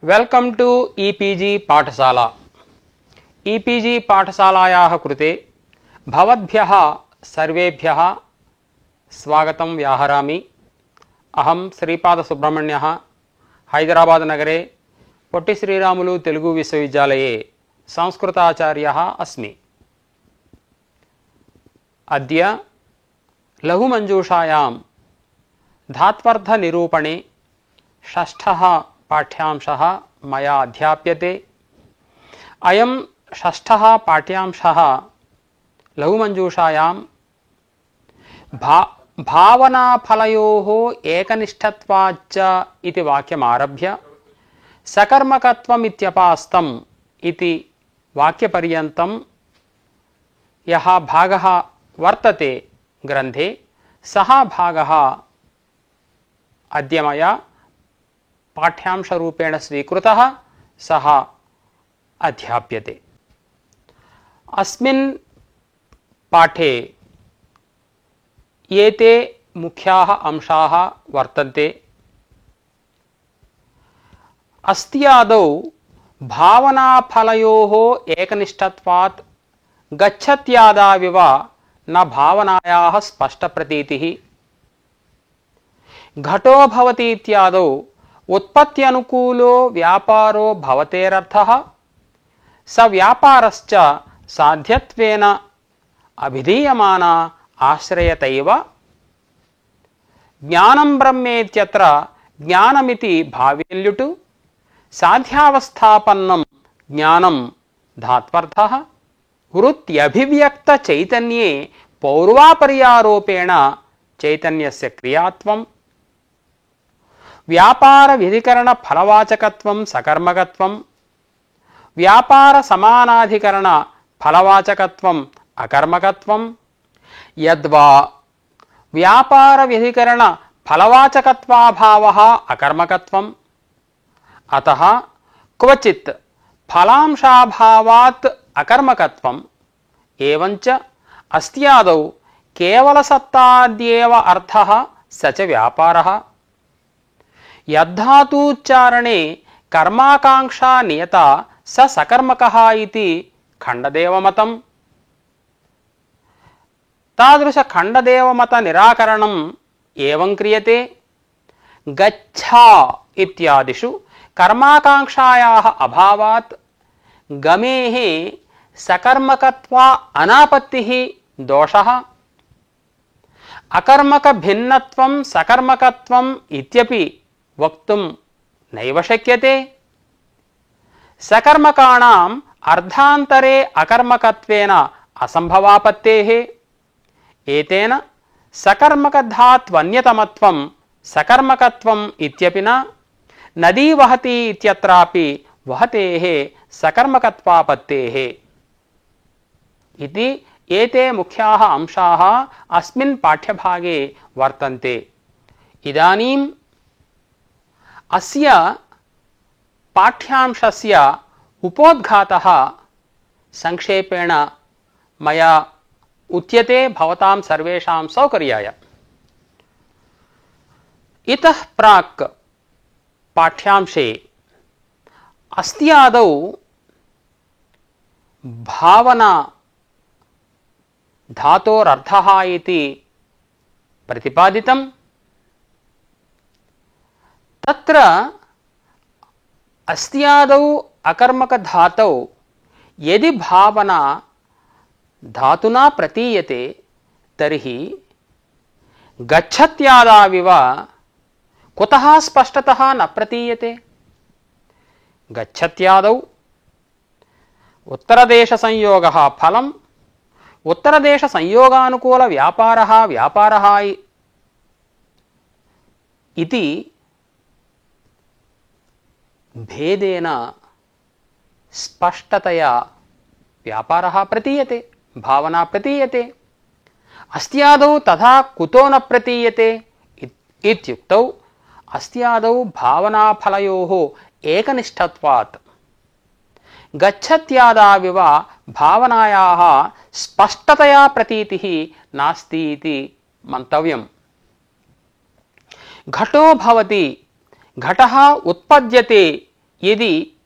Welcome two e-PG पाठशाला। E-PG पाठशालायाः कृते भवद्भ्यः सर्वेभ्यः स्वागतं व्याहरामि। अहं श्रीपादसुब्रह्मण्यः हैदराबाद नगरे पोट्टि श्रीरामुलु तेलुगु विश्वविद्यालये संस्कृताचार्यः अस्मि। अद्य लघुमञ्जूषायां धात्वर्थनिरूपणे षष्ठः पाठ्यांशः मया अध्याप्यते। अयं षष्ठः पाठ्यांशः लघुमञ्जूषायां भावनाफलयोः एकनिष्ठत्वाच्च इति वाक्यमारभ्य सकर्मकत्वमित्यपास्तम् इति वाक्यपर्यन्तं यः भागः वर्तते ग्रन्थे सः भागः अद्य मया पाठ्यांशरूपेण स्वीकृतः, सः अध्याप्यते। अस्मिन् पाठे एते मुख्याः अंशाः वर्तन्ते। अस्ति आदौ भावनाफलयोः एकनिष्ठत्वात् गच्छत्यादाविव न भावनायाः स्पष्टप्रतीतिः। घटो भवति इत्यादौ उत्पत्त्यनुकूलो व्यापारो भवतेरर्थः स व्यापारश्च साध्यत्वेन अभिधीयमाना आश्रयतैव। ज्ञानं ब्रह्मेत्यत्र ज्ञानमिति भावेल्युटु साध्यावस्थापन्नं ज्ञानं धात्वर्थः वृत्त्यभिव्यक्त चैतन्ये पौर्वापर्यारोपेण चैतन्यस्य क्रियात्वं व्यापार विधिकरण फलवाचकत्वं सकर्मकत्वं व्यापार समानाधिकरण फलवाचकत्वं अकर्मकत्वं यद्वा व्यापार विधिकरण फलवाचकत्वाभावः अकर्मकत्वम् अतः क्वचित् फलांशाभावात् अकर्मकत्वम् एवञ्च अस्त्यादौ केवलसत्ताद्येव अर्थः स च व्यापारः। यद्धातूच्चारणे कर्माकांक्षा नियता स सकर्मकः इति खण्डदेवमतम्। तादृश खण्डदेवमत निराकरणम् एवं क्रियते। गच्छा इत्यादिषु कर्माकांक्षायाः अभावात् गमेः सकर्मकत्वा अनापत्तिः दोषः। अकर्मक भिन्नत्वं सकर्मकत्वम् इत्यपि वक्तुं नैव शक्यते। सकर्मकाणाम् अर्धान्तरे अकर्मकत्वेन असम्भवापत्तेः। एतेन सकर्मकधात्वन्यतमत्वं सकर्मकत्वम् इत्यपि न। नदी वहति इत्यत्रापि वहतेः सकर्मकत्वापत्तेः इति एते मुख्याः अंशाः अस्मिन् पाठ्यभागे वर्तन्ते। इदानीम् अस्य पाठ्यांशस्य उपोद्घातः संक्षेपेण मया उच्यते भवतां सर्वेषां सौकर्याय। इतः प्राक् पाठ्यांशे अस्ति आदौ भावना धातोरर्थः इति प्रतिपादितम्। तत्र अस्त्यादौ अकर्मक धातौ यदि भावना धातुना प्रतीयते तर्हि गच्छत्यादाविव कुतः स्पष्टतः न प्रतीयते। गच्छत्यादौ उत्तरदेशसंयोगः फलम् उत्तरदेशसंयोगानुकूल व्यापारः व्यापारः इति भेदेन स्पष्टतया व्यापारः प्रतीयते, भावना प्रतीयते। अस्त्यादौ तथा कुतो न प्रतीयते इत्युक्तौ अस्त्यादौ भावनाफलयोः एकनिष्ठत्वात् गच्छत्यादाविव भावनायाः स्पष्टतया प्रतीतिः नास्ति इति मन्तव्यम्। घटो भवति घटः उत्पद्यते यदि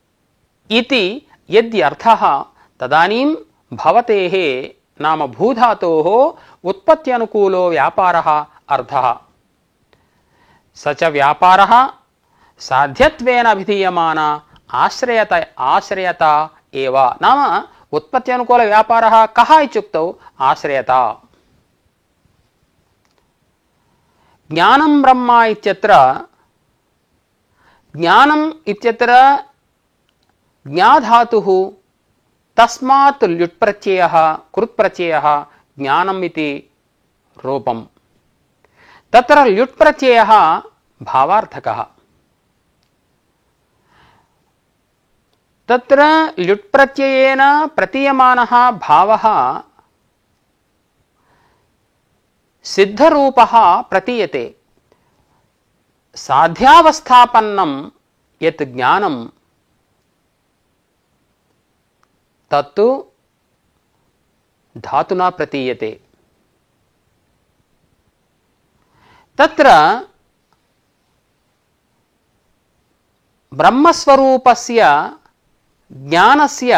इति यद्यर्थः तदानीं भवतेः नाम भूधातोः उत्पत्त्यनुकूलो व्यापारः अर्थः। स च व्यापारः साध्यत्वेन अभिधीयमाना आश्रयता एव। नाम उत्पत्त्यनुकूल व्यापारः कः इत्युक्तौ आश्रयता। ज्ञानं ब्रह्म इत्यत्र ज्ञानम् इत्यत्र ज्ञाधातुः तस्मात् ल्युट् प्रत्ययः कृत् प्रत्ययः ज्ञानम् इति रूपम्। तत्र ल्युट् प्रत्ययः भावार्थकः। तत्र ल्युट् प्रत्ययेन प्रतीयमानः भावः सिद्धरूपः प्रतीयते। साध्यावस्थापन्नं यत् ज्ञानं तत्तु धातुना प्रतीयते। तत्र ब्रह्मस्वरूपस्य ज्ञानस्य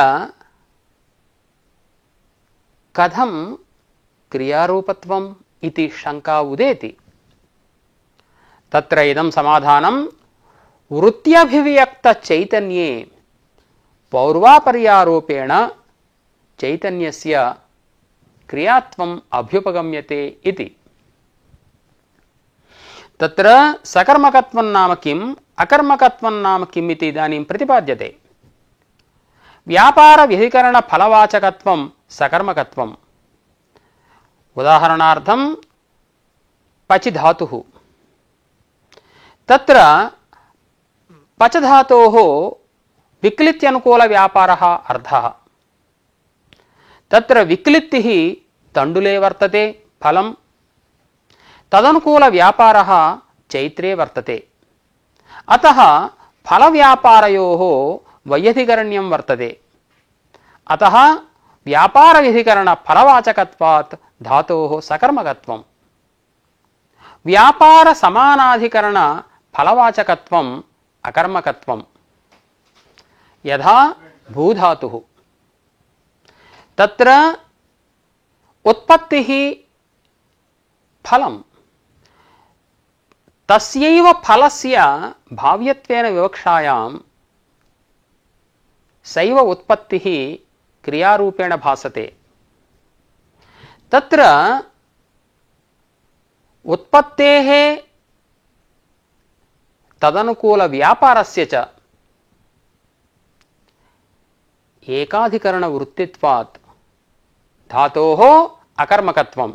कथं क्रियारूपत्वम् इति शंका उदेति। तत्र इदं समाधानं वृत्त्यभिव्यक्तचैतन्ये पौर्वापर्यारूपेण चैतन्यस्य क्रियात्वम् अभ्युपगम्यते इति। तत्र सकर्मकत्वं नाम किम् अकर्मकत्वं नाम किम् इति इदानीं प्रतिपाद्यते। व्यापारव्यधिकरणफलवाचकत्वं सकर्मकत्वम्। उदाहरणार्थं पचि धातुः। तत्र पच धातोः विक्लित्यनुकूलव्यापारः अर्थः। तत्र विक्लित्तिः तण्डुले वर्तते फलं। तदनुकूलव्यापारः चैत्रे वर्तते। अतः फलव्यापारयोः वैयधिकरण्यं वर्तते। अतः व्यापारव्यधिकरणफलवाचकत्वात् धातोः सकर्मकत्वम्। व्यापारसमानाधिकरणफलवाचकत्वम् अकर्मकत्वम्। यथा भूधातुः तत्र उत्पत्तिः फलम्। तस्यैव फलस्य भाव्यत्वेन विवक्षायां सैव उत्पत्तिः क्रियारूपेण भासते। तत्र उत्पत्तेः तदनुकूलव्यापारस्य च एकाधिकरणवृत्तित्वात् धातोः अकर्मकत्वम्।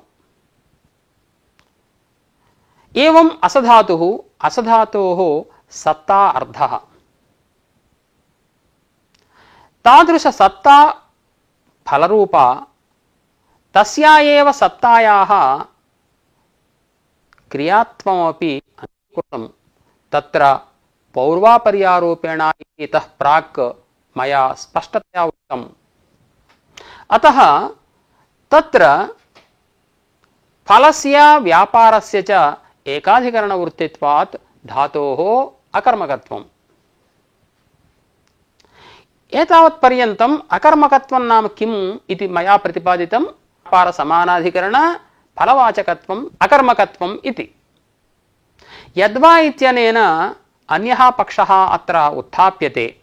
एवं असधातोः सत्ता अर्थः। तादृश सत्ता फलरूपा तस्या एव सत्तायाः क्रियात्वमपि अनुकृतं। तत्र पौर्वापर्यारूपेण इतः प्राक् मया स्पष्टतया उक्तम्। अतः तत्र फलस्य व्यापारस्य च एकाधिकरणवृत्तित्वात् धातोः अकर्मकत्वम्। एतावत्पर्यन्तम् अकर्मकत्वं नाम किम् इति मया प्रतिपादितं। व्यापारसमानाधिकरण फलवाचकत्वम् अकर्मकत्वम् इति। यद्वा इत्यनेन अन्यः पक्षः अत्र उत्थाप्यते।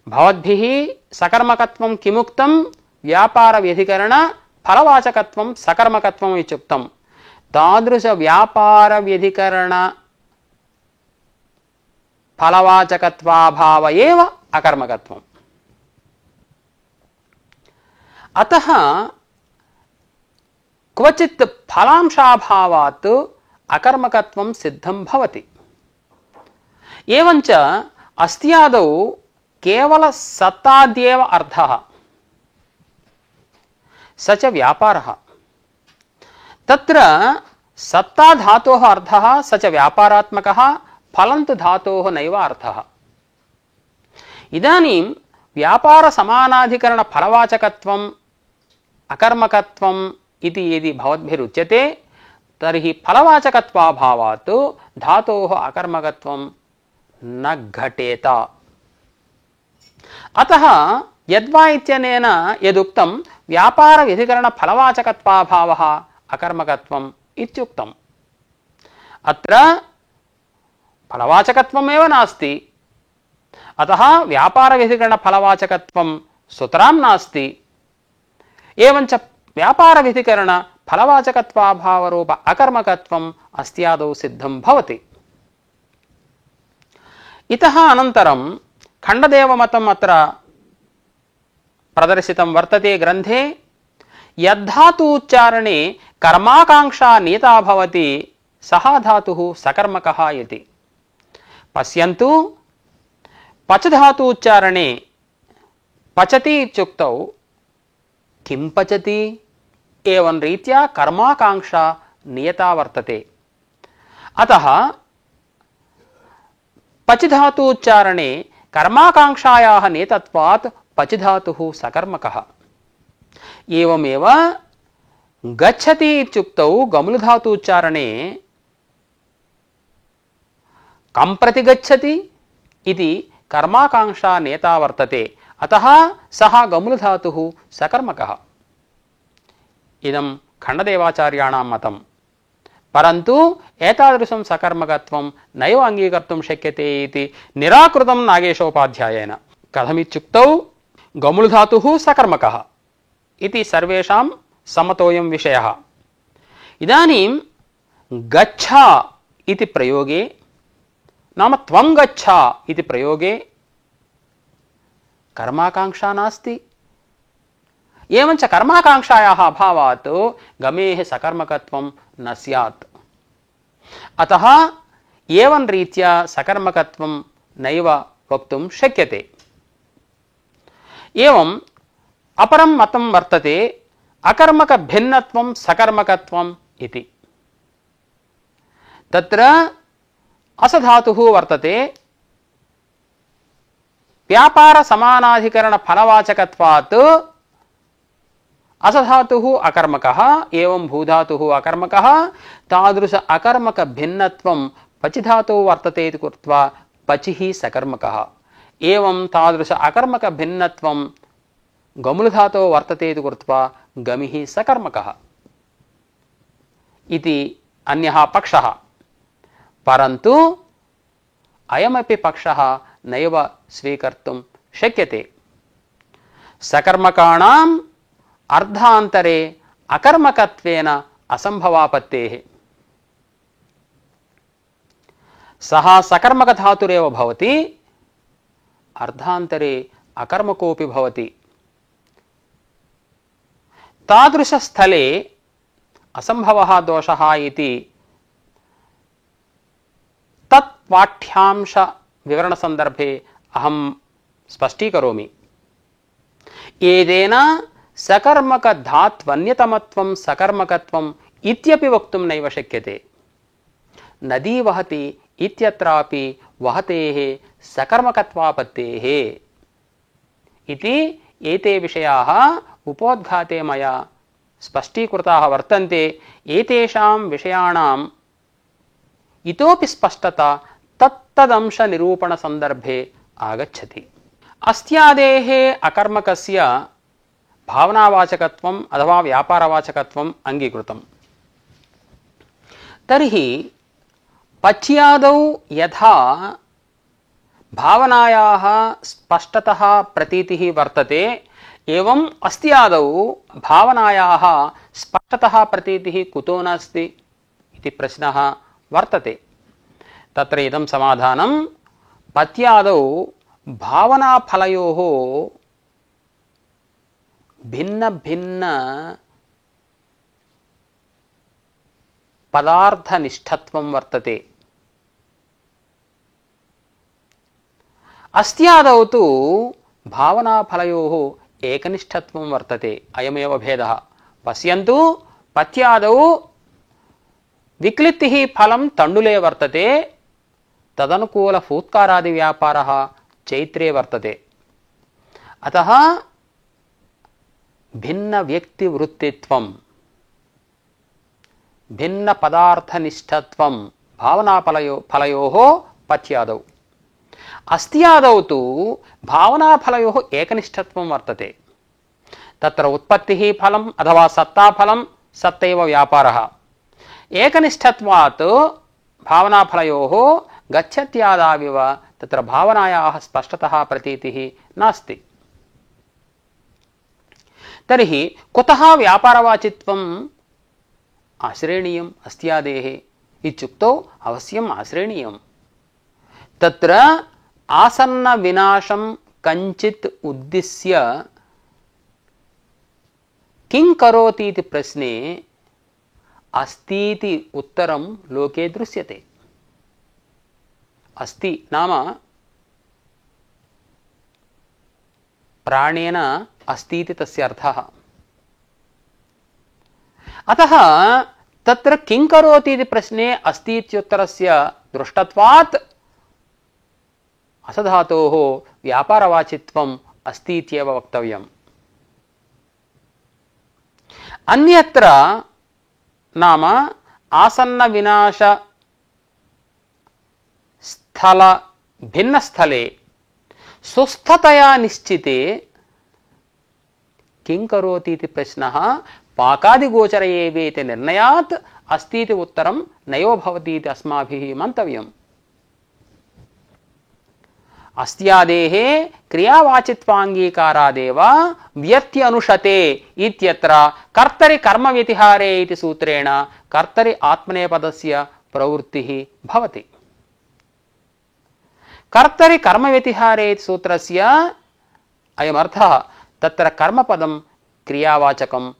भवद्भिः सकर्मकत्वं किमुक्तं? व्यापारव्यधिकरण फलवाचकत्वं सकर्मकत्वम् इत्युक्तं। तादृश व्यापारव्यधिकरण फलवाचकत्वाभाव एव अकर्मकत्वम्। अतः क्वचित् फलांशाभावात् अकर्मकत्वं सिद्धं भवति। एवञ्च अस्त्यादौ केवल सत्ताद्येव अर्थः। स च व्यापारः। तत्र सत्ता धातोः अर्थः स च व्यापारात्मकः। फलं तु धातोः नैव अर्थः। इदानीं व्यापारसमानाधिकरणफलवाचकत्वम् अकर्मकत्वम् इति यदि भवद्भिरुच्यते तर्हि फलवाचकत्वाभावात् धातोः अकर्मकत्वं न घटेत। अतः यद्वा इत्यनेन यदुक्तं व्यापार विधिकरण फलवाचकत्वाभावः अकर्मकत्वम् इत्युक्तम्। अत्र फलवाचकत्वमेव नास्ति, अतः व्यापार विधिकरण फलवाचकत्वं सुतरां नास्ति। एवञ्च व्यापार विधिकरण फलवाचकत्वाभावरूप अकर्मकत्वम् अस्त्यादौ सिद्धं भवति। इतः अनन्तरं खण्डदेवमतम् अत्र प्रदर्शितं वर्तते ग्रन्थे। यद्धातु उच्चारणे कर्माकांक्षा नीता भवति सः धातुः सकर्मकः इति। पश्यन्तु, पच धातु उच्चारणे पचति इत्युक्तौ किं पचति? एवं रीत्या कर्माकांक्षा नियता वर्तते। अतः पच धातु उच्चारणे कर्माकांक्षायाः नेतत्वात् पच धातुः सकर्मकः। एवमेव गच्छति इत्युक्तौ गमुल धातु उच्चारणे कं प्रति गच्छति इति कर्माकांक्षा नेता वर्तते। अतः सः गमुल धातुः सकर्मकः। इदं खण्डदेवाचार्याणां मतं। परन्तु एतादृशं सकर्मकत्वं नैव अङ्गीकर्तुं शक्यते इति निराकृतं नागेशोपाध्यायेन। कथमित्युक्तौ गमुल धातुः सकर्मकः इति सर्वेषां समतोऽयं विषयः। इदानीं गच्छ इति प्रयोगे, नाम त्वं गच्छ इति प्रयोगे कर्माकांक्षा नास्ति। एवञ्च कर्माकांक्षायाः अभावात् गमेः सकर्मकत्वं न स्यात्। अतः एवं रीत्या सकर्मकत्वं नैव वक्तुं शक्यते। एवम् अपरं मतं वर्तते अकर्मक भिन्नत्वं सकर्मकत्वम् इति। तत्र असधातुः वर्तते व्यापार समानाधिकरण फलवाचकत्वात् असधातुः अकर्मकः, एवं भूधातुः अकर्मकः। तादृश अकर्मक भिन्नत्वं पचि धातुः वर्तते इति कृत्वा पचिः सकर्मकः। एवं तादृश अकर्मक भिन्नत्वं गमुल धातुः वर्तते इति कृत्वा गमिः सकर्मकः इति अन्यः पक्षः। परन्तु अयमपि पक्षः नैव स्वीकर्तुं शक्यते। सकर्मकाणाम् अर्धान्तरे अकर्मकत्वेन असम्भवापत्तेः। सः सकर्मकधातुरेव भवति, अर्धान्तरे अकर्मकोऽपि भवति। तादृशस्थले असम्भवः दोषः इति तत् पाठ्यांश विवरणसन्दर्भे अहं स्पष्टीकरोमि। एतेन सकर्मकधात्वन्यतमत्वं सकर्मकत्वम् इत्यपि वक्तुं नैव शक्यते। नदी वहति इत्यत्रापि वहतेः सकर्मकत्वापत्तेः इति एते विषयाः उपोद्घाते मया स्पष्टीकृताः वर्तन्ते। एतेषां विषयाणाम् इतोपि स्पष्टता तत्तदंश निरूपण संदर्भे आगच्छति। अस्त्यादेः अकर्मकस्य भावनावाचकत्वम् अथवा व्यापारवाचकत्वम् अङ्गीकृतम्। तर्हि पच्यादौ यथा भावनायाः स्पष्टतः प्रतीतिः वर्तते, एवम् अस्त्यादौ भावनायाः स्पष्टतः प्रतीतिः कुतो नास्ति इति प्रश्नः वर्तते। तत्र इदं समाधानं पत्यादौ भावनाफलयोः भिन्न भिन्न पदार्थनिष्ठत्वं वर्तते। अस्त्यादौ तु भावनाफलयोः एकनिष्ठत्वं वर्तते। अयमेव भेदः। पश्यन्तु, पत्यादौ विक्लित्तिः फलं तण्डुले वर्तते, तदनुकूल फूत्कारादि व्यापारः चैत्रे वर्तते। अतः भिन्न व्यक्तिवृत्तित्वं, भिन्न पदार्थनिष्ठत्वं भावनाफलयोः पच्यादौ। अस्त्यादौ तु भावनाफलयोः एकनिष्ठत्वं वर्तते। तत्र उत्पत्तिः फलम् अथवा सत्ताफलं सत्तैव व्यापारः। एकनिष्ठत्वात् भावनाफलयोः गच्छत्यादाविव तत्र भावनायाः स्पष्टतः प्रतीतिः नास्ति। तर्हि कुतः व्यापारवाचित्वम् आश्रयणीयम् अस्त्यादेः इत्युक्तौ अवश्यम् आश्रयणीयम्। तत्र आसन्न विनाशं कञ्चित् उद्दिश्य किं करोति इति प्रश्ने अस्तीति उत्तरं लोके दृश्यते। अस्ति नाम प्राणेन अस्तीति तस्य अर्थः। अतः तत्र किं करोति इति प्रश्ने अस्ति इत्युत्तरस्य दृष्टत्वात् असधातोः व्यापारवाचित्वम् अस्ति इत्येव वक्तव्यम्। अन्यत्र नाम आसन्न विनाश स्थल भिन्न स्थले सुस्थतया निश्चिते किं करोति इति प्रश्नः पाकादिगोचर एवेति निर्णयात् अस्ति इति उत्तरं नयो भवति इति अस्माभिः मन्तव्यम्। अस्त्यादेः क्रियावाचित्वाङ्गीकारादेव व्यत्यनुषते इत्यत्र कर्तरि कर्मव्यतिहारे इति सूत्रेण कर्तरि आत्मनेपदस्य प्रवृत्तिः भवति। कर्तरि कर्मव्यतिहारे इति सूत्रस्य अयमर्थः तत्र कर्मपदं क्रियावाचकं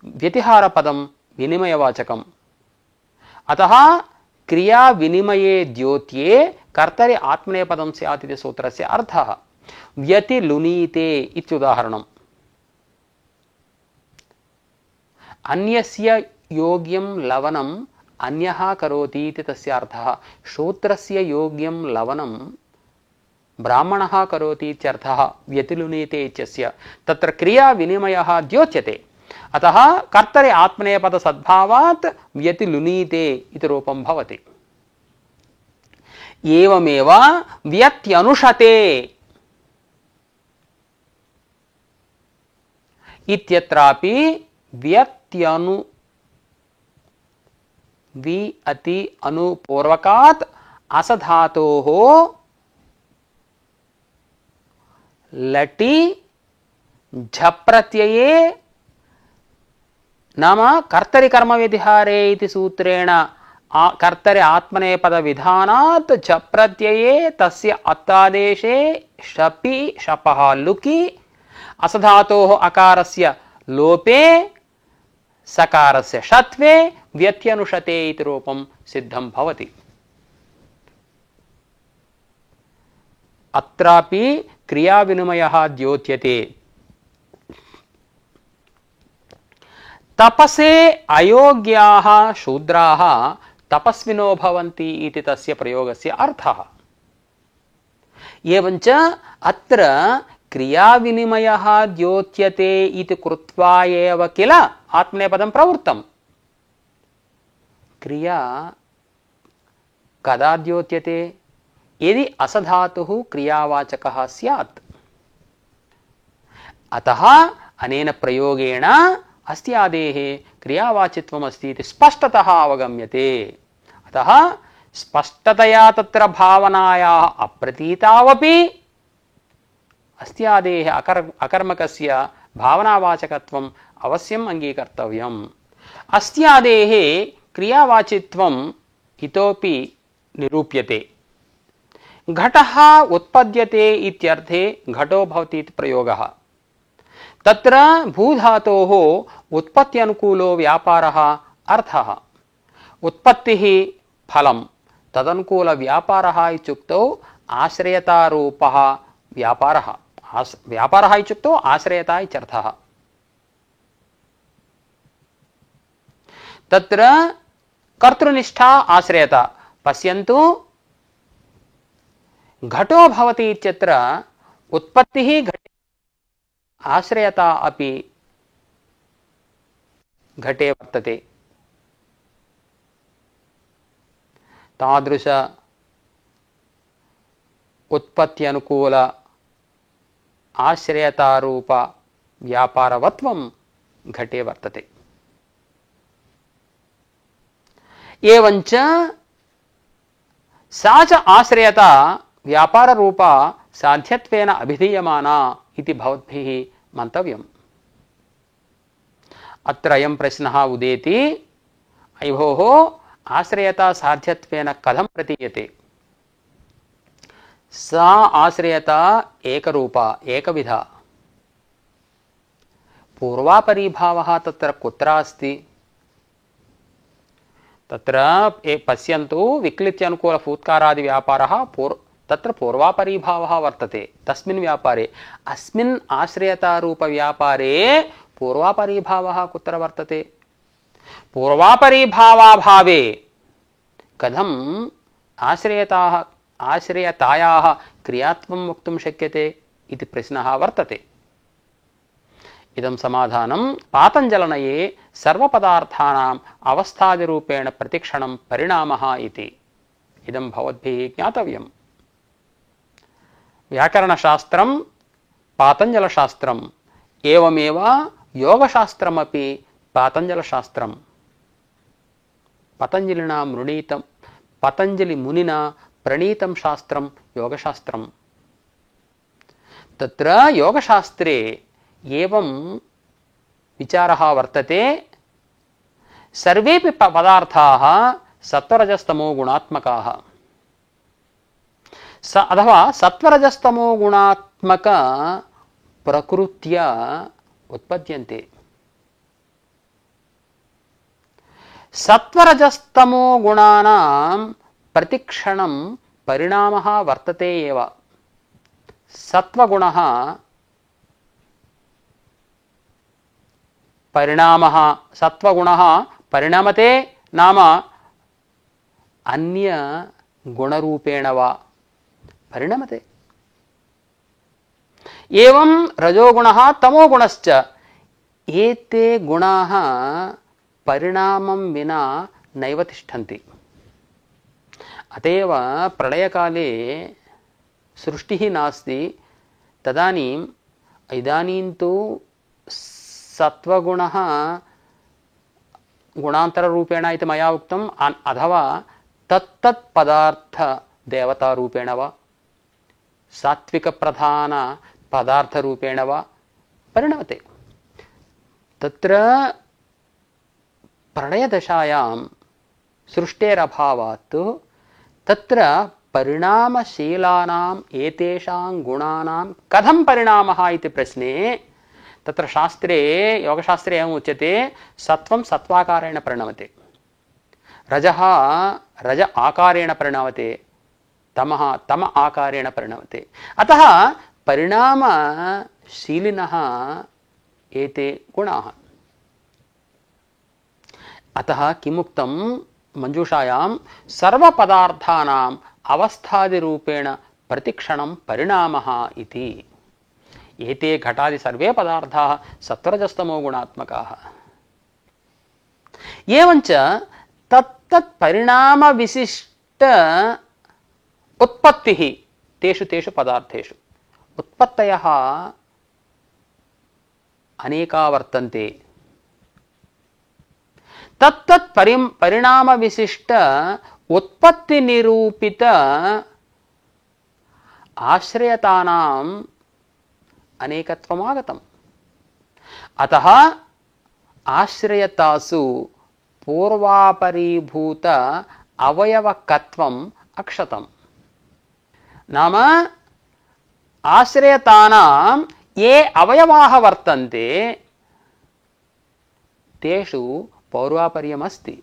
व्यतिहारपदं विनिमयवाचकम्। अतः क्रिया विनिमये द्योत्ये कर्तरि आत्मनेपदं स्यात् इति सूत्रस्य अर्थः। व्यतिलुनीते इत्युदाहरणम्। अन्यस्य योग्यं लवनम् अन्यः करोति इति तस्य अर्थः। श्रोत्रस्य योग्यं लवनं ब्राह्मणः करोति इत्यर्थः व्यतिलुनीते इत्यस्य। तत्र क्रिया विनिमयः द्योच्यते। अतः कर्तरि आत्मनेपद सद्भावात् व्यतिलुनीते इति रूपं भवति। एवमेव व्यत्यनुषते इत्यत्रापि व्यत्यनु वि अति अनुपूर्वकात् असधातोः लटि झप्रत्यये नाम कर्तरि कर्मव्यतिहारे इति सूत्रेण कर्तरि आत्मनेपद विधानात् झप्रत्यये तस्य अत्तादेशे शपि शपः लुकि असधातोः अकारस्य लोपे सकारस्य षत्वे व्यत्यनुषते इति रूपं सिद्धं भवति। अत्रापि क्रियाविनिमयः द्योत्यते। तपसे अयोग्याः शूद्राः तपस्विनो भवन्ति इति तस्य प्रयोगस्य अर्थः। एवञ्च अत्र क्रियाविनिमयः द्योत्यते इति कृत्वा एव किल आत्मनेपदं प्रवृत्तम्। क्रिया कदा द्योत्यते? यदि असधातुः क्रियावाचकः स्यात्। अतः अनेन प्रयोगेण अस्त्यादेः क्रियावाचित्वम् अस्ति इति स्पष्टतः अवगम्यते। अतः स्पष्टतया तत्र भावनायाः अप्रतीतावपि अस्त्यादेः अकर्मकस्य भावनावाचकत्वम् अवश्यम् अङ्गीकर्तव्यम्। अस्त्यादेः क्रियावाचित्वम् इतोपि निरूप्यते। घटः उत्पद्यते इत्यर्थे घटो भवति इति प्रयोगः। तत्र भूधातोः उत्पत्त्यनुकूलो व्यापारः अर्थः। उत्पत्तिः फलं तदनुकूल व्यापारः इत्युक्तौ आश्रयतारूपः व्यापारः। व्यापारः इत्युक्तौ आश्रयता इत्यर्थः। तत्र कर्तृनिष्ठा आश्रयता। पश्यन्तु घटो भवति इत्यत्र उत्पत्तिः घटे आश्रयता अपि घटे वर्तते। तादृश उत्पत्त्यनुकूल आश्रयतारूप व्यापारवत्वं घटे वर्तते। एवञ्च सा च आश्रयता व्यापाररूपा साध्यत्वेन अभिधीयमाना इति भवद्भिः मन्तव्यम्। अत्र अयं प्रश्नः उदेति, अयि भोः आश्रयता साध्यत्वेन कथं प्रतीयते? सा आश्रयता एकरूपा एकविधा, पूर्वापरीभावः तत्र कुत्र अस्ति? तत्र पश्यन्तु, विक्लित्यानुकूल फूत्कारादि व्यापारः तत्र पूर्वापरीभावः वर्तते तस्मिन् व्यापारे। अस्मिन् आश्रयतारूप व्यापारे पूर्वापरीभावः कुत्र वर्तते? पूर्वापरीभावाभावे कथम् आश्रयतायाः क्रियात्वं वक्तुं शक्यते इति प्रश्नः वर्तते। इदं समाधानं पातञ्जलनये सर्वपदार्थानाम् अवस्थादिरूपेण प्रतिक्षणं परिणामः इति। इदं भवद्भिः ज्ञातव्यम्। व्याकरणशास्त्रं पातञ्जलशास्त्रम्, एवमेव योगशास्त्रमपि पातञ्जलशास्त्रं। पतञ्जलिमुनिना प्रणीतं शास्त्रं योगशास्त्रं। तत्र योगशास्त्रे एवं विचारः वर्तते, सर्वेपि पदार्थाः सत्वरजस्तमो गुणात्मकाः, अथवा सत्वरजस्तमो गुणात्मक प्रकृत्या उत्पद्यन्ते। सत्वरजस्तमो गुणानां प्रतिक्षणं परिणामः वर्तते एव। सत्वगुणः परिणमते नाम अन्य गुणरूपेण वा परिणमते। एवं रजोगुणः तमोगुणश्च, एते गुणाः परिणामं विना नैव तिष्ठन्ति। अतएव प्रलयकाले सृष्टिः नास्ति, तदानीम् इदानीं तु सत्वगुणः गुणान्तररूपेण इति मया उक्तम्, अथवा तत्तत् पदार्थ देवतारूपेण वा सात्विकप्रधान पदार्थरूपेण वा परिणमते। तत्र प्रलयदशायां सृष्टेरभावात् तत्र परिणामशीलानाम् एतेषां गुणानां कथं परिणामः इति प्रश्ने तत्र शास्त्रे योगशास्त्रे एवम् उच्यते, सत्वं सत्वाकारेण परिणमते, रजः रज आकारेण परिणमते, तमः तम आकारेण परिणमते। अतः परिणामशीलिनः एते गुणाः। अतः किमुक्तं मंजूषायां सर्वपदार्थानाम् अवस्थादिरूपेण प्रतिक्षणं परिणामः इति। एते घटादि सर्वे पदार्थाः सत्वरजस्तमो गुणात्मकाः। एवञ्च तत्तत् परिणाम विशिष्ट उत्पत्तिः तेषु तेषु पदार्थेषु। उत्पत्तयः अनेका वर्तन्ते। तत्तत् परिणाम विशिष्ट उत्पत्ति निरूपित आश्रयतानाम् अनेकत्वमागतम्। अतः आश्रयतासु पूर्वापरीभूत अवयवकत्वम् अक्षतम्। नाम आश्रयतानां ये अवयवाः वर्तन्ते तेषु पौर्वापर्यमस्ति।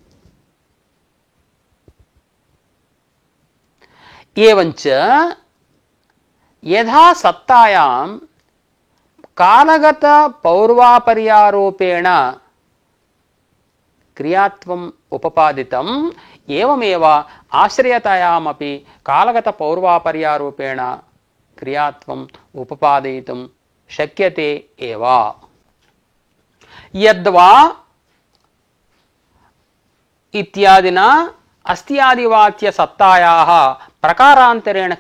एवञ्च यथा सत्तायां कालगत पौर्वापर्यारोपेण क्रियात्वम् उपपादितम्, एवमेव आश्रयतायामपि कालगत पौर्वापर्यारोपेण क्रियात्वम् उपपादयितुं शक्यते एव। यद्वा इत्यादिना अस्त्यादिवाच्य सत्तायाः प्रकारान्तरेण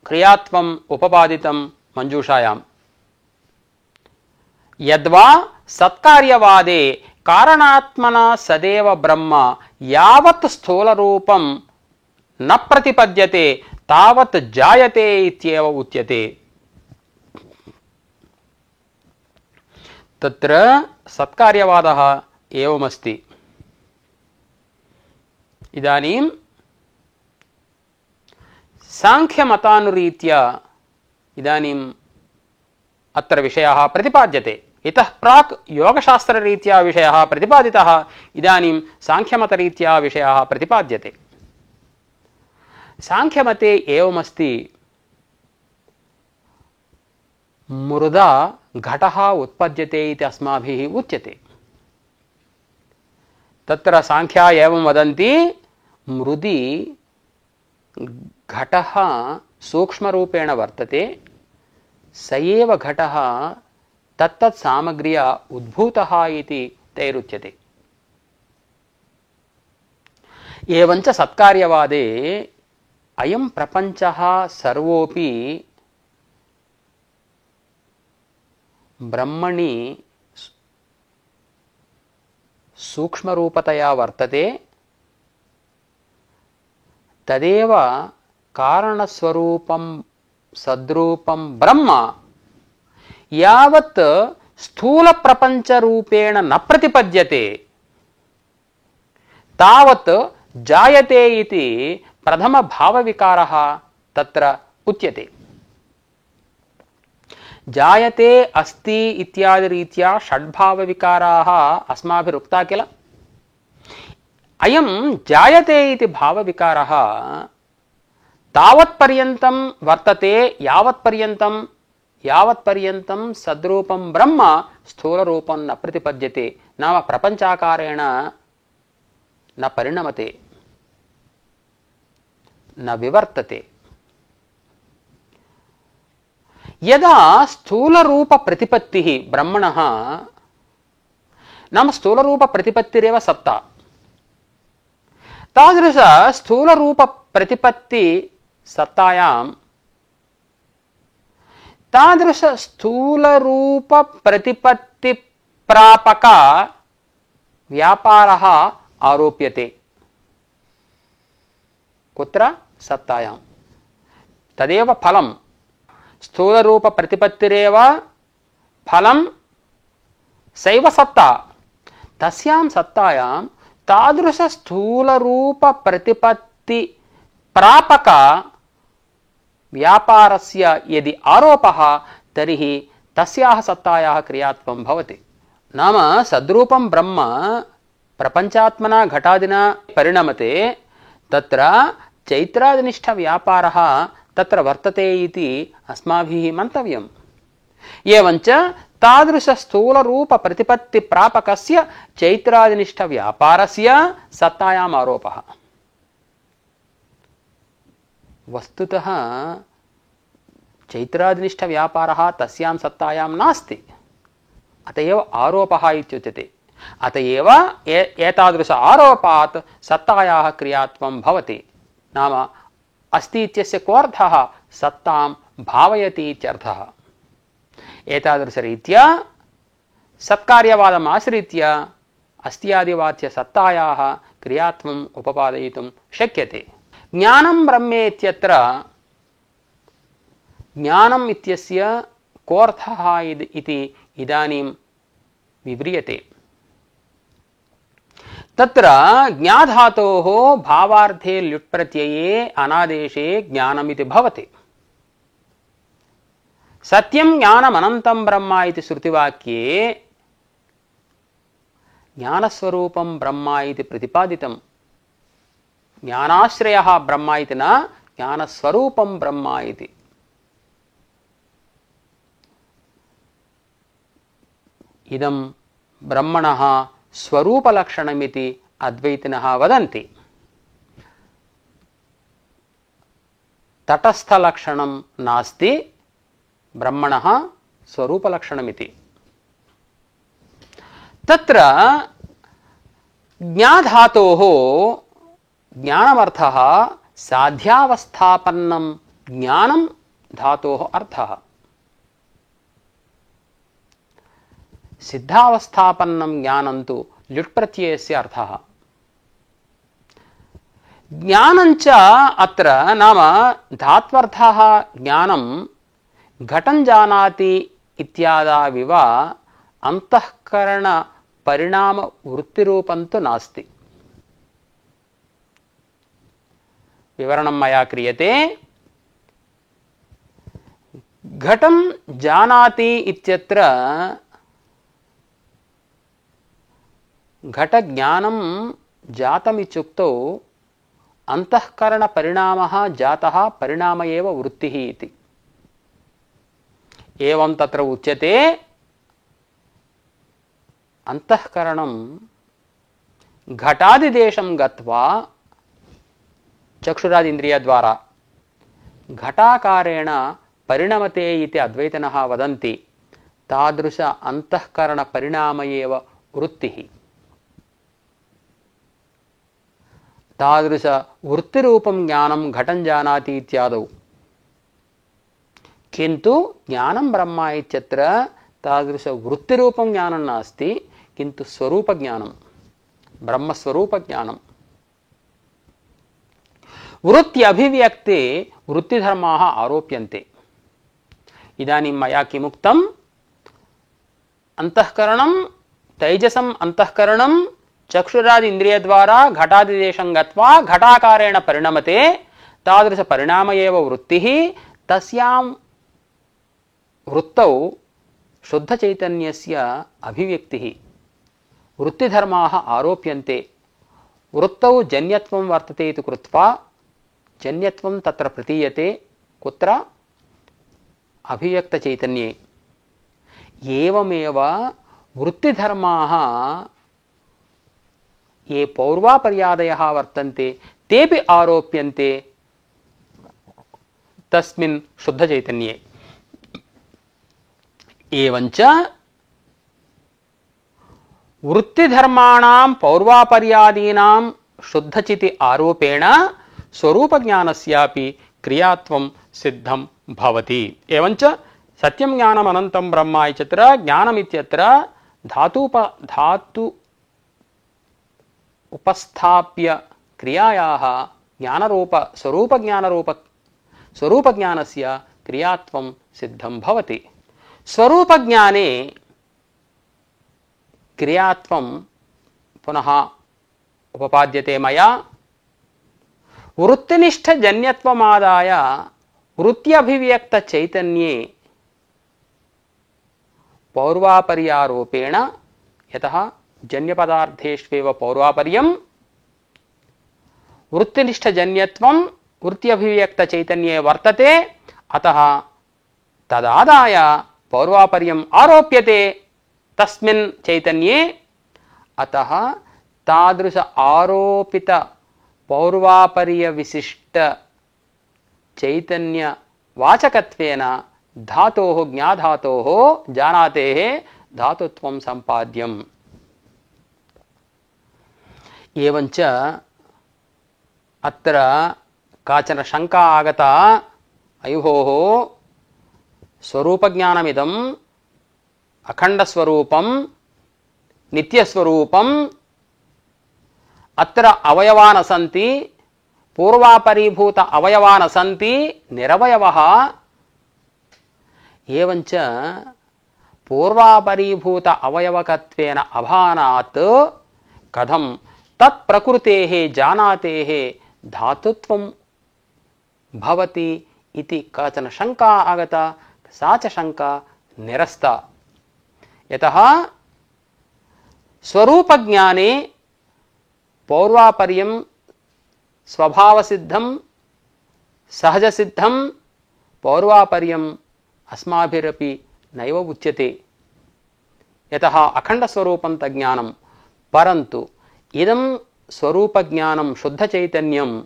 क्रियात्वम् उपपादितं मंजूषायाम्। यद्वा सत्कार्यवादे कारणात्मना सदेव ब्रह्म यावत् स्थूलरूपं न प्रतिपद्यते तावत् जायते इत्येव उच्यते। तत्र सत्कार्यवादः एवमस्ति। इदानीं सांख्यमतानुरीत्या इदानीम् अत्र विषयः प्रतिपाद्यते। इतः प्राक् योगशास्त्ररीत्या विषयः प्रतिपादितः, इदानीं सांख्यमतरीत्या विषयः प्रतिपाद्यते। सांख्यमते एवमस्ति, मृदा घटः उत्पद्यते इति अस्माभिः उच्यते। तत्र सांख्या एवं वदन्ति, मृदि घटः सूक्ष्मरूपेण वर्तते, स एव घटः तत्तत् सामग्र्या उद्भूतः इति तैरुच्यते। एवञ्च सत्कार्यवादे अयं प्रपञ्चः सर्वोऽपि ब्रह्मणि सूक्ष्मरूपतया वर्तते, तदेव कारणस्वरूपं सद्रूपं ब्रह्म यावत् स्थूलप्रपञ्चरूपेण न प्रतिपद्यते तावत् जायते इति प्रथमभावविकारः तत्र उच्यते। जायते अस्ति इत्यादि रीत्या षड्भावविकाराः अस्माभिरुक्ता किल। अयं जायते इति भावविकारः तावत्पर्यन्तं वर्तते यावत्पर्यन्तं सद्रूपं ब्रह्म स्थूलरूपं न प्रतिपद्यते, नाम प्रपञ्चाकारेण न परिणमते, न विवर्तते। यदा स्थूलरूप प्रतिपत्तिः ब्रह्मणः, नाम स्थूलरूप प्रतिपत्तिरेव सत्ता, तादृश स्थूलरूप प्रतिपत्ति सत्तायां तादृश स्थूलरूप प्रतिपत्ति प्रापक व्यापारः आरोप्यते। कुत्र? सत्तायां। तदेव फलम्। स्थूलरूप प्रतिपत्तिरेव फलं, सैव सत्ता। तस्यां सत्तायां तादृश स्थूलरूप प्रतिपत्ति प्रापक व्यापारस्य यदि आरोपः, तर्हि तस्याः सत्तायाः क्रियात्वं भवति। नाम सद्रूपं ब्रह्म प्रपञ्चात्मना घटादिना परिणमते, तत्र चैत्रादिनिष्ठ व्यापारः तत्र वर्तते इति अस्माभिः मन्तव्यम्। एवञ्च तादृश स्थूलरूप प्रतिपत्ति प्रापकस्य चैत्रादिनिष्ठ व्यापारस्य सत्तायाम् आरोपः। वस्तुतः चैत्रादिनिष्ठ व्यापारः तस्यां सत्तायां नास्ति, अत एव आरोपः इत्युच्यते। अत एव एतादृश आरोपात् सत्तायाः क्रियात्वं भवति। नाम अस्ति इत्यस्य कोऽर्थः? सत्तां भावयति इत्यर्थः। एतादृशरीत्या सत्कार्यवादम् आश्रित्य अस्त्यादिवाच्य सत्तायाः क्रियात्वम् उपपादयितुं शक्यते। ज्ञानं ब्रह्मे इत्यत्र ज्ञानम् इत्यस्य कोऽर्थः इति इदानीं विव्रियते। तत्र ज्ञाधातोः भावार्थे ल्युट्प्रत्यये अनादेशे ज्ञानमिति भवति। सत्यं ज्ञानमनन्तं ब्रह्म इति श्रुतिवाक्ये ज्ञानस्वरूपं ब्रह्म इति प्रतिपादितं। ज्ञानाश्रयः ब्रह्म इति न, ज्ञानस्वरूपं ब्रह्म इति। इदं ब्रह्मणः स्वरूपलक्षणमिति अद्वैतिनः वदन्ति। तटस्थलक्षणं नास्ति, ब्रह्मणः स्वरूपलक्षणमिति। तत्र ज्ञाधातोः ज्ञानमर्थः साध्यावस्थापन्नं ज्ञानं धातोः अर्थः। सिद्धावस्थापन्नं ज्ञानं तु ल्युट् प्रत्ययस्य अर्थः। ज्ञानञ्च अत्र नाम धात्वर्थः ज्ञानं घटं जानाति इत्यादाविव अंतःकरण परिणाम वृत्तिरूपं तु नास्ति। विवरणं मया क्रियते। घटं जानाति इत्यत्र घटज्ञानं जातमित्युक्तौ अंतःकरण परिणामः जातः परिणाम एव वृत्तिः इति। एवं तत्र उच्यते अंतःकरणं घटादिदेशं गत्वा चक्षुरादिन्द्रियद्वारा घटाकारेण परिणमते इति अद्वैतिनः वदन्ति। तादृश अंतःकरण परिणाम एव वृत्तिः। तादृश वृत्तिरूपं ज्ञानं घटं जानाति इत्यादौ। किन्तु ज्ञानं ब्रह्म इत्यत्र तादृश वृत्तिरूपं ज्ञानं नास्ति, किन्तु स्वरूपज्ञानं, ब्रह्मस्वरूपज्ञानं। वृत्त्यभिव्यक्ते वृत्तिधर्माः आरोप्यन्ते। इदानीं मया किमुक्तम्? अंतःकरणं तैजसम् अंतःकरणं चक्षुरादि इन्द्रियद्वारा घटादिदेशं गत्वा घटाकारेण परिणमते। तादृश परिणाम एव वृत्तिः। तस्यां वृत्तौ शुद्धचैतन्यस्य अभिव्यक्तिः। वृत्तिधर्माः आरोप्यन्ते। वृत्तौ जन्यत्वं वर्तते इति कृत्वा जन्यत्वं तत्र प्रतीयते। कुत्र? अभिव्यक्तचैतन्ये। एवमेव वृत्तिधर्माः ये पौर्वापर्यादयः वर्तन्ते तेपि आरोप्यन्ते तस्मिन् शुद्धचैतन्ये। एवञ्च वृत्तिधर्माणां पौर्वापर्यादीनां शुद्धचिति आरोपेण स्वरूपज्ञानस्यापि क्रियात्वं सिद्धं भवति। एवञ्च सत्यं ज्ञानम् अनन्तं ब्रह्म इत्यत्र ज्ञानमित्यत्र धातु उपस्थाप्य क्रियायाः ज्ञानरूप स्वरूपज्ञानस्य क्रियात्वं सिद्धं भवति। स्वरूपज्ञाने क्रियात्वं पुनः उपपाद्यते मया। वृत्तिनिष्ठजन्यत्वमादाय वृत्त्यभिव्यक्तचैतन्ये पौर्वापर्यारोपेण, यतः जन्यपदार्थेष्वेव पौर्वापर्यं, वृत्तिनिष्ठजन्यत्वं वृत्त्यभिव्यक्तचैतन्ये वर्तते। अतः तदादाय पौर्वापर्यम् आरोप्यते तस्मिन् चैतन्ये। अतः तादृश आरोपित पौर्वापर्य विशिष्ट चैतन्य वाचकत्वेन धातोः ज्ञाधातोः जानातेः धातुत्वं सम्पाद्यम्। एवञ्च अत्र काचन शंका आगता। अयुभोः स्वरूपज्ञानमिदम् अखण्डस्वरूपं नित्यस्वरूपम्, अत्र अवयवान् सन्ति, पूर्वापरीभूत अवयवान् सन्ति, निरवयवः। एवञ्च पूर्वापरीभूत अवयवकत्वेन अभानात् कथं तत्प्रकृतेः जानातेः धातुत्वं भवति इति काचन शंका आगता। सा च शंका निरस्ता। यतः स्वरूपज्ञाने पौर्वापर्यं स्वभावसिद्धं सहजसिद्धं पौर्वापर्यम् अस्माभिरपि नैव उच्यते। यतः अखण्डस्वरूपं तज्ज्ञानं। परन्तु इदं स्वरूपज्ञानं शुद्धचैतन्यं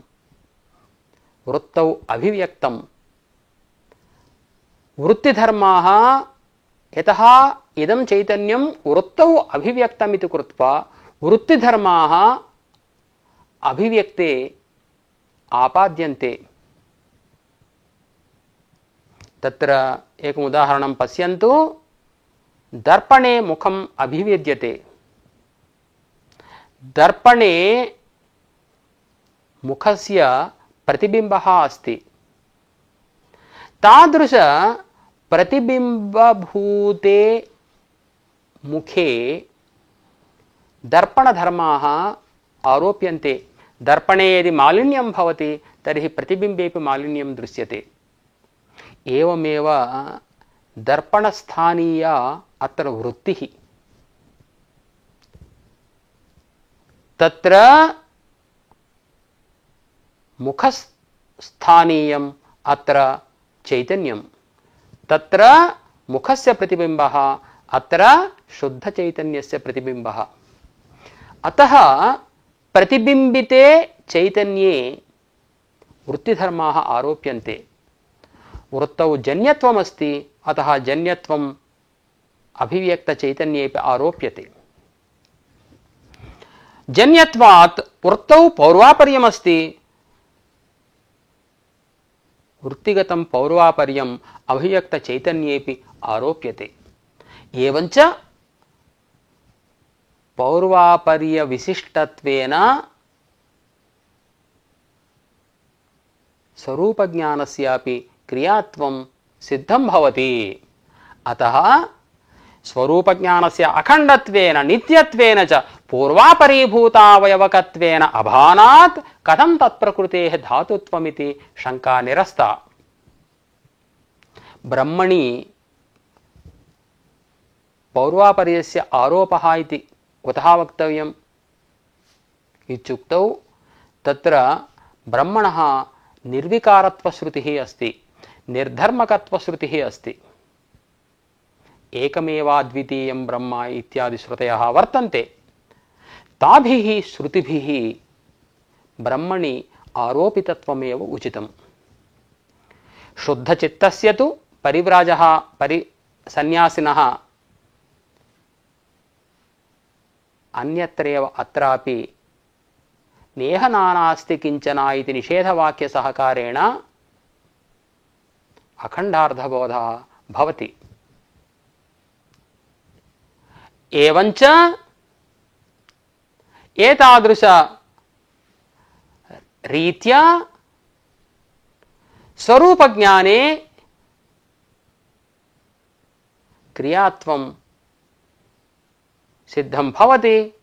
वृत्तौ अभिव्यक्तं। वृत्तिधर्माः यतः इदं चैतन्यं वृत्तौ अभिव्यक्तमिति कृत्वा वृत्तिधर्माः अभिव्यक्ते आपाद्यन्ते। तत्र एकम् उदाहरणं पश्यन्तु। दर्पणे मुखम् अभिविद्यते, दर्पणे मुखस्य प्रतिबिम्बः अस्ति। तादृश प्रतिबिम्बभूते मुखे दर्पणधर्माः आरोप्यन्ते। दर्पणे यदि मालिन्यं भवति तर्हि प्रतिबिम्बेपि मालिन्यं दृश्यते। एवमेव दर्पणस्थानीया अत्र वृत्तिः। तत्र मुखस्थानीयम् अत्र चैतन्यं, तत्र मुखस्य प्रतिबिम्बः, अत्र शुद्धचैतन्यस्य प्रतिबिम्बः। अतः प्रतिबिम्बिते चैतन्ये वृत्तिधर्माः आरोप्यन्ते। वृत्तौ जन्यत्वमस्ति, अतः जन्यत्वम् अभिव्यक्तचैतन्येपि आरोप्यते। जन्यत्वात् वृत्तौ पौर्वापर्यमस्ति, वृत्तिगतं पौर्वापर्यम् अभिव्यक्तचैतन्येपि आरोप्यते। एवञ्च पौर्वापर्यविशिष्टत्वेन स्वरूपज्ञानस्यापि क्रियात्वं सिद्धं भवति। अतः स्वरूपज्ञानस्य अखण्डत्वेन नित्यत्वेन च पूर्वापरीभूतावयवकत्वेन अभानात् कथं तत्प्रकृतेः धातुत्वमिति शङ्का निरस्ता। ब्रह्मणि पौर्वापर्यस्य आरोपः इति कुतः वक्तव्यम् इत्युक्तौ तत्र ब्रह्मणः निर्विकारत्वश्रुतिः अस्ति, निर्धर्मकत्वश्रुतिः अस्ति। एकमेवाद्वितीयं ब्रह्म इत्यादि श्रुतयः वर्तन्ते। ताभिः श्रुतिभिः ब्रह्मणि आरोपितत्वमेव उचितम्। शुद्धचित्तस्य तु परिव्राजः सन्यासिनः अन्यत्रैव अत्रापि नेह नानास्ति किंचन इति निषेधवाक्यसहकारेण अखण्डार्थबोधः भवति। एवञ्च एतादृश रीत्या स्वरूपज्ञाने क्रियात्वं सिद्धं भवति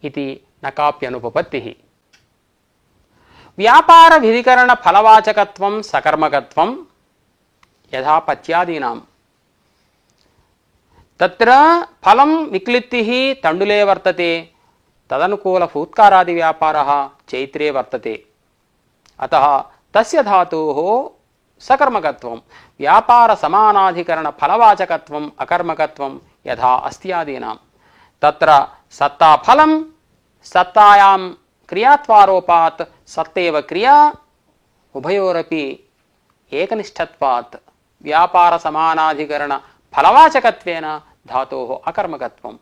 इति न काप्यनुपपत्तिः। व्यापार विधिकरण फलवाचकत्वं सकर्मकत्वं यथा पत्यादीनां। तत्र फलं विक्लित्तिः तण्डुले वर्तते, तदनुकूल फूत्कारादि व्यापारः चैत्रे वर्तते। अतः तस्य धातोः सकर्मकत्वं, व्यापार समानाधिकरण फलवाचकत्वं अकर्मकत्वं यथा अस्त्यादीनां। तत्र सत्ता फलं, सत्तायां क्रियात्वारोपात् सत्तेव क्रिया, उभयोरपि एकनिष्ठत्वात् व्यापार समानाधिकरण फलवाचकत्वेन धातोः अकर्मकत्वम्।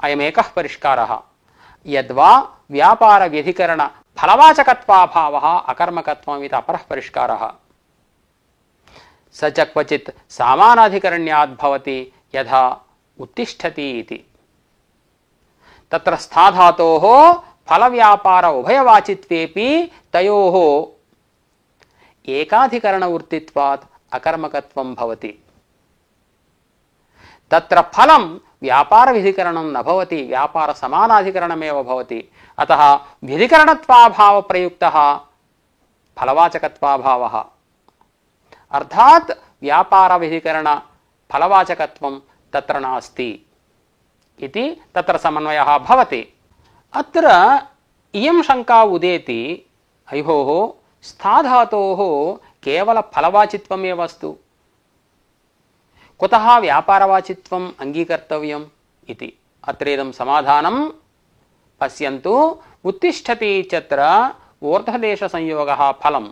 अयमेकः परिष्कारः। यद्वा व्यापार व्यधिकरण फलवाचकत्वाभावः अकर्मकत्वम् इति अपरः परिष्कारः। स च क्वचित् सामानाधिकरण्यात् भवति यथा उत्तिष्ठति इति। तत्र स्थाधातोः फलव्यापार उभयवाचित्वेपि तयोः एकाधिकरणवृत्तित्वात् अकर्मकत्वं भवति। तत्र फलं व्यापार विधिकरणं न भवति, व्यापार समानाधिकरणमेव भवति। अतः विधिकरणत्वाभाव प्रयुक्तः फलवाचकत्वाभावः, अर्थात् व्यापार विधिकरण फलवाचकत्वं तत्र नास्ति इति तत्र समन्वयः भवति। अत्र इयं शङ्का उदेति, अयोः स्थाधातोः केवल फलवाचित्वमेव अस्तु, कुतः व्यापारवाचित्वम् अङ्गीकर्तव्यम् इति। अत्रेदं समाधानं पश्यन्तु। उत्तिष्ठति इत्यत्र ऊर्ध्वदेशसंयोगः फलं,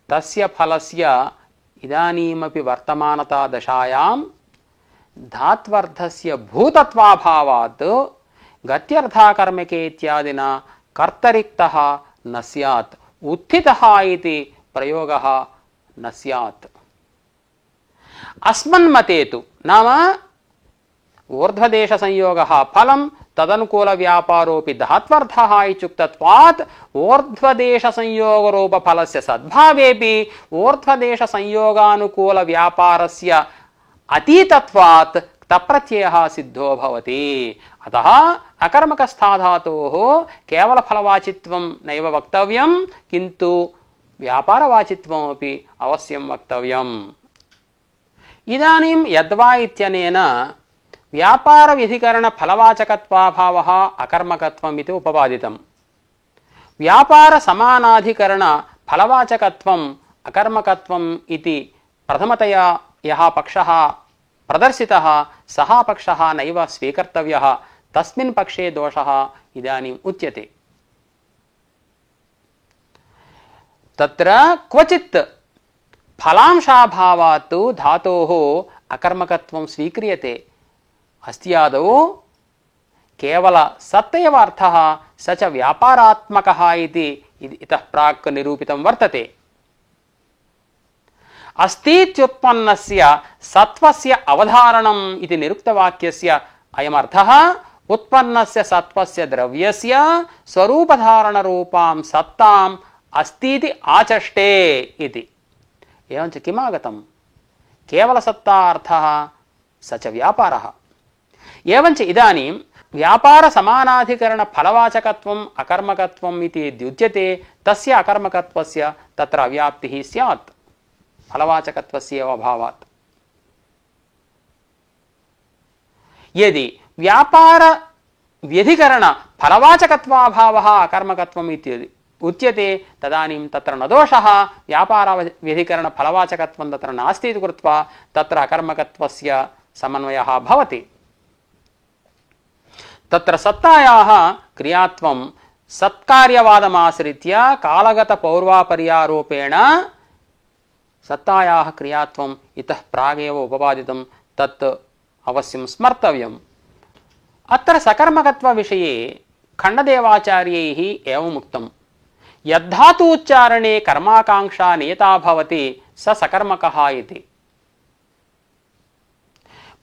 तस्य फलस्य इदानीमपि वर्तमानता दशायां धात्वर्थस्य भूतत्वाभावात् गत्यर्थाकर्मके इत्यादिना कर्तरिक्तः न स्यात्, उत्थितः इति प्रयोगः न स्यात्। अस्मन्मते तु नाम ऊर्ध्वदेश संयोगः फलं तदनुकूल व्यापारोपि धात्वर्थः इत्युक्तत्वात् ऊर्ध्वदेश संयोग रूप फलस्य सद्भावेपि ऊर्ध्वदेश संयोगानुकूल व्यापारस्य अतीतत्वात् तप्रत्ययः सिद्धो भवति। अतः अकर्मकस्थाधातोः केवल फलवाचित्वं नैव वक्तव्यं किन्तु व्यापारवाचित्वमपि अवश्यं वक्तव्यम्। इदानीं यद्वा इत्यनेन व्यापार व्यधिकरण फलवाचकत्वाभावः अकर्मकत्वम् इति उपपादितम्। व्यापार समानाधिकरण फलवाचकत्वम् अकर्मकत्वम् इति प्रथमतया यः पक्षः प्रदर्शितः सः पक्षः नैव स्वीकर्तव्यः, तस्मिन् पक्षे दोषः इदानीम् उच्यते। तत्र क्वचित् फलांशाभावात् धातोः अकर्मकत्वं स्वीक्रियते। अस्त्यादौ केवल सत् एव अर्थः स च व्यापारात्मकः इति इतः प्राक् निरूपितं वर्तते। अस्तीत्युत्पन्नस्य सत्त्वस्य अवधारणम् इति निरुक्तवाक्यस्य अयमर्थः उत्पन्नस्य सत्त्वस्य द्रव्यस्य स्वरूपधारणरूपां सत्ताम् अस्तीति आचष्टे इति। एवञ्च किमागतं? केवलसत्ता अर्थः स च व्यापारः। एवञ्च इदानीं व्यापार समानाधिकरण फलवाचकत्वम् अकर्मकत्वम् इति यद्युच्यते तस्य अकर्मकत्वस्य तत्र अव्याप्तिः स्यात् फलवाचकत्वस्य एव अभावात्। यदि व्यापार व्यधिकरण फलवाचकत्वाभावः अकर्मकत्वम् इति उच्यते तदानीं तत्र न दोषः, व्यापार व्यधिकरण फलवाचकत्वं तत्र नास्ति इति कृत्वा तत्र अकर्मकत्वस्य समन्वयः भवति। तत्र सत्तायाः क्रियात्वं सत्कार्यवादमाश्रित्य कालगत पौर्वापर्यारोपेण सत्तायाः क्रियात्वम् इतः प्रागेव उपपादितं, तत् अवश्यं स्मर्तव्यम्। अत्र सकर्मकत्वविषये खण्डदेवाचार्यैः एवम् उक्तम्, यद्धातूच्चारणे कर्माकाङ्क्षा नियता भवति स सकर्मकः इति।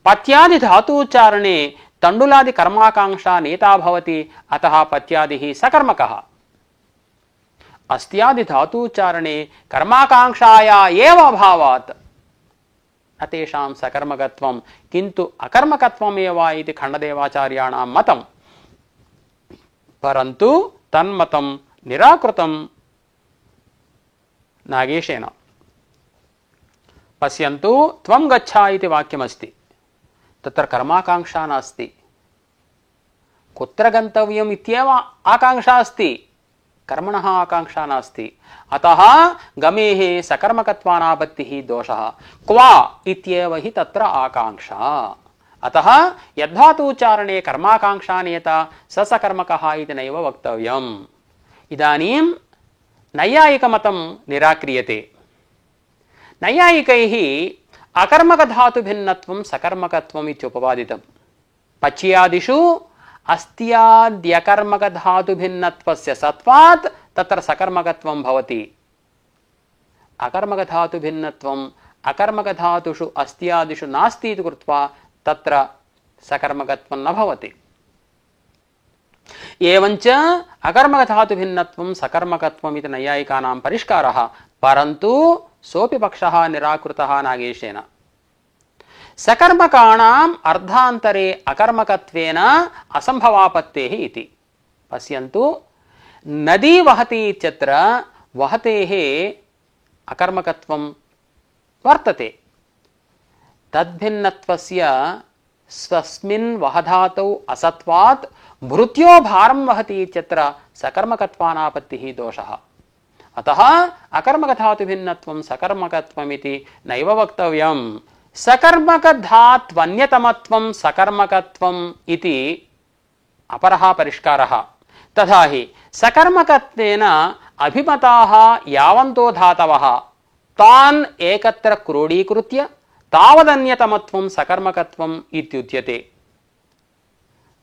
पत्यादि धातूच्चारणे तण्डुलादि कर्माकाङ्क्षा नियता भवति, अतः पत्यादिः सकर्मकः। अस्त्यादि धातूच्चारणे कर्माकाङ्क्षाया एव अभावात् न तेषां सकर्मकत्वं किन्तु अकर्मकत्वमेव इति खण्डदेवाचार्याणां मतं। परन्तु तन्मतं निराकृतं नागेशेन। पश्यन्तु, त्वं गच्छ इति वाक्यमस्ति, तत्र कर्माकाङ्क्षा नास्ति। कुत्र गन्तव्यम् इत्येव आकाङ्क्षा अस्ति, कर्मणः आकाङ्क्षा नास्ति। अतः गमेः सकर्मकत्वानापत्तिः दोषः। क्वा इत्येव हि तत्र आकाङ्क्षा। अतः यद्धातूच्चारणे कर्माकाङ्क्षा नियता स सकर्मकः इति नैव वक्तव्यम्। इदानीं नैयायिकमतं निराक्रियते। नैयायिकैः अकर्मकधातुभिन्नत्वं सकर्मकत्वम् इत्युपपादितम्। पच्यादिषु अस्त्याद्यकर्मकधातुभिन्नत्वस्य सत्वात् तत्र सकर्मकत्वं भवति। अकर्मकधातुभिन्नत्वम् अकर्मकधातुषु अस्त्यादिषु नास्ति इति कृत्वा तत्र सकर्मकत्वं न भवति। एवञ्च अकर्मकधातुभिन्नत्वं सकर्मकत्वम् इति नैयायिकानां परिष्कारः, परन्तु सोऽपि पक्षः निराकृतः नागेशेन। सकर्मकाणाम् अर्धान्तरे अकर्मकत्वेन असम्भवापत्तेः इति। पश्यन्तु, नदी वहति इत्यत्र वहतेः अकर्मकत्वं वर्तते। तद्भिन्नत्वस्य स्वस्मिन् वहधातौ असत्वात् भृत्यो भारं वहति इत्यत्र सकर्मकत्वानापत्तिः दोषः। अतः अकर्मकधातुभिन्नत्वं सकर्मकत्वमिति नैव वक्तव्यम्। सकर्मकधात्वन्यतमत्वं सकर्मकत्वम् इति अपरः परिष्कारः। तथा हि सकर्मकत्वेन अभिमताः यावन्तो धातवः तान् एकत्र क्रोडीकृत्य तावदन्यतमत्वं सकर्मकत्वम् इत्युच्यते।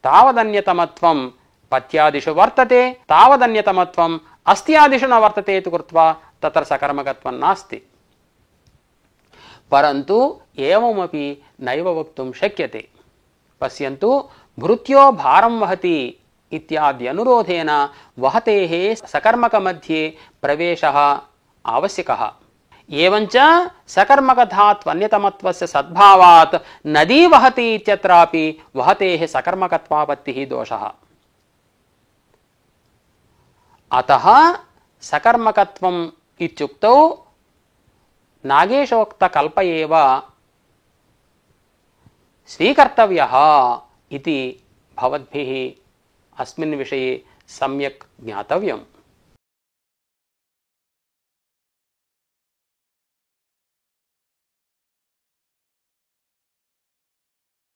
तावदन्यतमत्वं पत्यादिषु वर्तते, तावदन्यतमत्वम् अस्त्यादिषु न वर्तते इति कृत्वा तत्र सकर्मकत्वं नास्ति। परन्तु एवमपि नैव वक्तुं शक्यते। पश्यन्तु, भृत्यो भारं वहति इत्यादि अनुरोधेन वहतेः सकर्मकमध्ये प्रवेशः आवश्यकः। एवञ्च सकर्मकधात्वन्यतमत्वस्य सद्भावात् नदी वहति इत्यत्रापि वहतेः सकर्मकत्वापत्तिः दोषः। अतः सकर्मकत्वम् इत्युक्तौ नागेशोक्तकल्प एव स्वीकर्तव्यः इति भवद्भिः अस्मिन् विषये सम्यक् ज्ञातव्यम्।